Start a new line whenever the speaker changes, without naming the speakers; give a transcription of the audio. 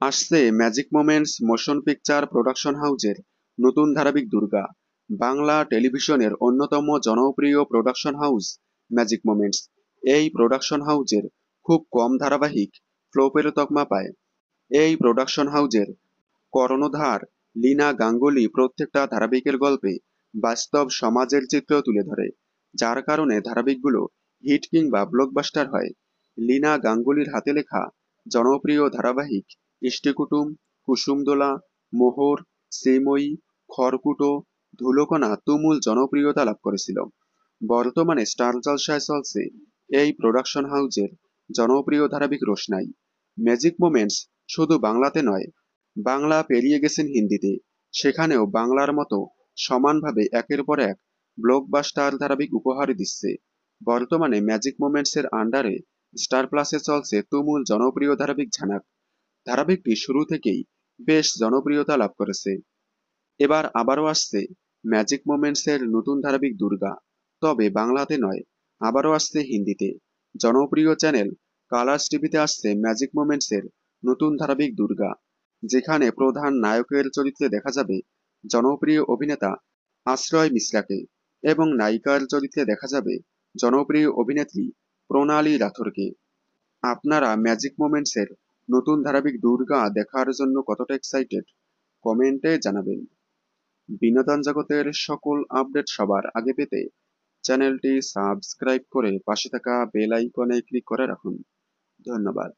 আসছে magic moments motion picture production হাউজের নতুন ধারাবাহিক দুর্গা। বাংলা টেলিভিশনের অন্যতম জনপ্রিয় প্রোডাকশন হাউস ম্যাজিক মোমেন্টস। এই প্রোডাকশন হাউজের খুব কম ধারাবাহিক ফ্লোপের তকমা পায়। এই প্রোডাকশন হাউজের কর্ণধার লীনা গাঙ্গুলি প্রত্যেকটা ধারাবাহিকের গল্পে বাস্তব সমাজের চিত্র তুলে ধরে, যার কারণে ধারাবাহিকগুলো হিট কিংবা ব্লকবাস্টার হয়। লীনা গাঙ্গুলির হাতে লেখা জনপ্রিয় ধারাবাহিক ইষ্টিকুটুম, কুসুমদোলা, মোহর, শ্রীময়ী, খড়কুটো, ধুলোকণা তুমুল জনপ্রিয়তা লাভ করেছিল। বর্তমানে স্টার জলসায় চলছে এই প্রোডাকশন হাউজের জনপ্রিয় ধারাবাহিক রোশনাই। ম্যাজিক মোমেন্টস শুধু বাংলাতে নয়, বাংলা পেরিয়ে গেছেন হিন্দিতে, সেখানেও বাংলার মতো সমানভাবে একের পর এক ব্লকবাস্টার ধারাবাহিক উপহার দিচ্ছে। বর্তমানে ম্যাজিক মোমেন্টসের আন্ডারে স্টার প্লাসে চলছে তুমুল জনপ্রিয় ধারাবাহিক ঝানাক। ধারাবাহিকটি শুরু থেকেই বেশ জনপ্রিয়তা লাভ করেছে। এবার আবারও আসছে ম্যাজিক মোমেন্টসের নতুন ধারাবাহিক দুর্গা, তবে বাংলাতে নয়, আবারও আসছে হিন্দিতে। জনপ্রিয় চ্যানেল কালার্স টিভিতে আসছে ম্যাজিক মোমেন্টসের নতুন ধারাবাহিক দুর্গা, যেখানে প্রধান নায়কের চরিত্রে দেখা যাবে জনপ্রিয় অভিনেতা আশ্রয় মিশ্রাকে এবং নায়িকার চরিত্রে দেখা যাবে জনপ্রিয় অভিনেত্রী প্রণালী রাথোরকে। আপনারা ম্যাজিক মোমেন্টসের নতুন ধারাবাহিক দুর্গা দেখার জন্য কতটা এক্সাইটেড কমেন্টে জানাবেন। বিনোদন জগতের সকল আপডেট সবার আগে পেতে চ্যানেলটি সাবস্ক্রাইব করে পাশে থাকা বেল আইকনে ক্লিক করে রাখুন। ধন্যবাদ।